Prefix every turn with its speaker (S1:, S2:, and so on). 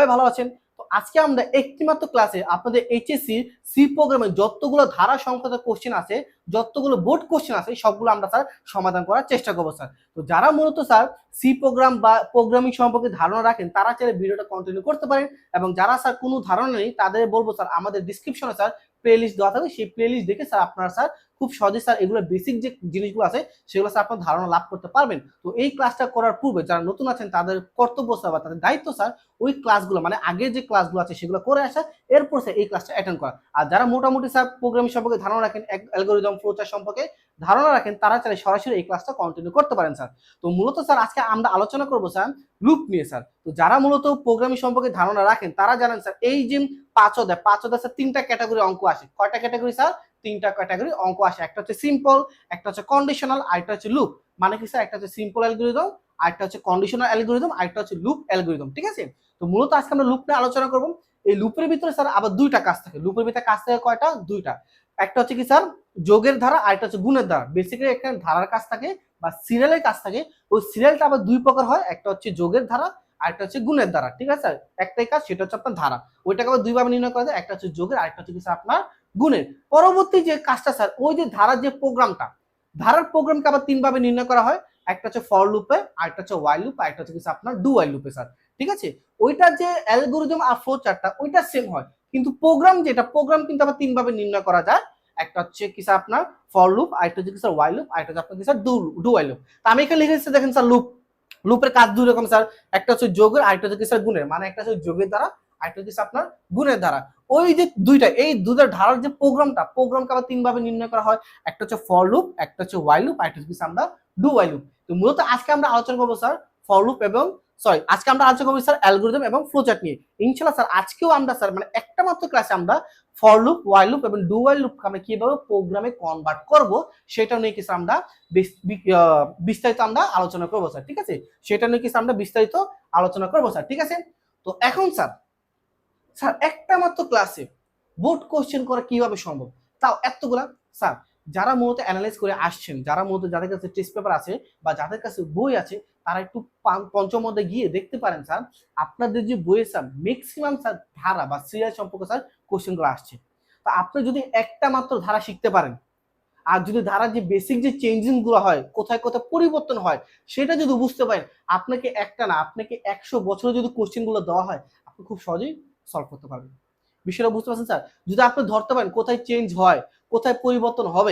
S1: সবাই ভালো আছেন। তো আজকে আমরা একটি মাত্র ক্লাসে আপনাদের এইচএসসি সি প্রোগ্রামে যতগুলো ধারা সংক্রান্ত কোশ্চেন আছে, যতগুলো বোর্ড কোশ্চেন আছে, সবগুলো আমরা স্যার সমাধান করার চেষ্টা করবো স্যার। তো যারা মূলত স্যার সি প্রোগ্রাম বা প্রোগ্রামিং সম্পর্কে ধারণা রাখেন তারা চাইলে ভিডিওটা কন্টিনিউ করতে পারেন, এবং যারা স্যার কোনো ধারণা নেই তাদের বলবো স্যার আমাদের ডিসক্রিপশনে স্যার প্লে লিস্ট দেওয়া থাকবে, সেই প্লে লিস্ট দেখে স্যার আপনারা স্যার খুব সহজে স্যার এগুলো বেসিক যে জিনিসগুলো আছে সেগুলো স্যার আপনার ধারণা লাভ করতে পারবেন। তো এই ক্লাসটা করার পূর্বে যারা নতুন আছেন তাদের কর্তব্য স্যার বা তাদের দায়িত্ব স্যার ওই ক্লাসগুলো মানে আগের যে ক্লাসগুলো আছে সেগুলো করে আসা, এরপর স্যার এই ক্লাসটা অ্যাটেন্ড করা। আর যারা মোটামুটি স্যার প্রোগ্রামিং সম্পর্কে ধারণা রাখেন, অ্যালগরিদম ফ্লোচার্ট সম্পর্কে ধারণা রাখেন, তারা চাইলে সরাসরি এই ক্লাসটা কন্টিনিউ করতে পারেন স্যার। তো মূলত স্যার আজকে আমরা আলোচনা করবো স্যার লুপ নিয়ে স্যার। তো যারা মূলত প্রোগ্রামিং সম্পর্কে ধারণা রাখেন তারা জানেন স্যার এই যে পাঁচ অধ্যায় স্যার তিনটা ক্যাটাগরি অঙ্ক আসে। কয়টা ক্যাটাগরি স্যার? তিনটা ক্যাটাগরি অঙ্ক আসে। একটা হচ্ছে সিম্পল, একটা হচ্ছে কন্ডিশনাল, আরেকটা হচ্ছে লুপ। মানে কি স্যার? একটা হচ্ছে সিম্পল অ্যালগরিদম, আরেকটা হচ্ছে কন্ডিশনাল অ্যালগরিদম, আরেকটা হচ্ছে লুপ অ্যালগরিদম। ঠিক আছে? তো মূলত আজকে আমরা লুপ নিয়ে আলোচনা করব। এই লুপের ভিতরে স্যার আবার দুইটা কাজ থাকে। লুপের ভিতরে কাজ থাকে কয়টা? দুইটা। একটা হচ্ছে কি স্যার যোগের ধারা, আরেকটা হচ্ছে গুণের ধারা। বেসিক্যালি একটা ধারার কাজ থাকে বা সিরিয়ালের কাজ থাকে। ওই সিরিয়ালটা আবার দুই প্রকার হয়, একটা হচ্ছে যোগের ধারা, আরেকটা হচ্ছে গুণের ধারা। ঠিক আছে স্যার? একটাই কাজ, সেটা হচ্ছে আপনার ধারা। ওইটাকে আবার দুইভাবে নির্ণয় করা যায়, একটা হচ্ছে যোগের, আরেকটা হচ্ছে কি স্যার আপনার গুণের। পরবর্তী যে কাজটা স্যার ওই যে ধারার যে প্রোগ্রামটা, ধারার প্রোগ্রামকে আবার তিন ভাবে নির্ণয় করা হয়। একটা হচ্ছে ফর লুপে, আরেকটা হচ্ছে ওয়াইল লুপ, আরেকটা হচ্ছে আপনার ডু ওয়াইল লুপে স্যার। ঠিক আছে? ওইটা যে অ্যালগরিদম আর ফ্লো চার্টটা ওইটা সেম হয়, কিন্তু প্রোগ্রাম যেটা প্রোগ্রাম কিন্তু আবার তিন ভাবে নির্ণয় করা যায়। একটা হচ্ছে কি স্যার আপনার ফর লুপ, আরেকটা হচ্ছে কি স্যার ওয়াইল লুপ, আরেকটা হচ্ছে আপনার কি স্যার ডু ওয়াইল লুপ। তো আমি এখানে লিখেছি দেখেন স্যার লুপ। লুপের কাজ দুই রকম স্যার, একটা হচ্ছে যোগের, আরেকটা হচ্ছে স্যার গুণের। মানে একটা হচ্ছে যোগের দ্বারা, আরেকটা হচ্ছে আপনার গুণের দ্বারা। ওই যে দুইটা, এই দুইটা ধারার যে প্রোগ্রামকে আবার তিন ভাবে নির্ণয় করা হয়। একটা হচ্ছে ফর লুপ, একটা হচ্ছে ওয়াইল লুপ, আরেকটা হচ্ছে আমরা ডু ওয়াইল লুপ। তো মূলত আজকে আমরা আলোচনা করবো স্যার ফর লুপ এবং আজকে আমরা আলোচনা করবো স্যার অ্যালগরিদম এবং ফ্লোচার্ট নিয়ে। ইনশাআল্লাহ স্যার আজকেও আমরা স্যার মানে একটা মাত্র ক্লাসে আমরা ফর লুপ, ওয়াইল লুপ এবং ডু ওয়াইল লুপ আমরা কিভাবে প্রোগ্রামে কনভার্ট করব সেটা নিয়ে কিছু আমরা বিস্তারিত আমরা আলোচনা করবো স্যার। ঠিক আছে? সেটা নিয়ে কিছু আমরা বিস্তারিত আলোচনা করবো স্যার। ঠিক আছে? তো এখন স্যার স্যার একটা মাত্র ক্লাসে বোর্ড কোশ্চেন করা কিভাবে সম্ভব, তাও এতগুলা স্যার। যারা মূলত অ্যানালাইজ করে আসছেন, যারা মূলত যাদের কাছে টেস্ট পেপার আছে বা যাদের কাছে বই আছে, তারা একটু পঞ্চম অধ্যায়ে গিয়ে দেখতে পারেন স্যার আপনাদের যে বইয়ে স্যার ম্যাক্সিমাম স্যার ধারা বা সিরিয়াল সম্পর্কে স্যার কোশ্চেনগুলো আসছে। তো আপনি যদি একটা মাত্র ধারা শিখতে পারেন, আর যদি ধারার যে বেসিক যে চেঞ্জিং গুলো হয়, কোথায় কোথায় পরিবর্তন হয়, সেটা যদি বুঝতে পারেন, আপনাকে একটা না আপনাকে 100 বছরে যদি কোশ্চেন গুলো দেওয়া হয় আপনি খুব সহজেই সলভ করতে পারবেন। বিষয়টা বুঝতে পারছেন স্যার? যদি আপনি ধরতে পারেন কোথায় চেঞ্জ হয়, কোথায় পরিবর্তন হবে,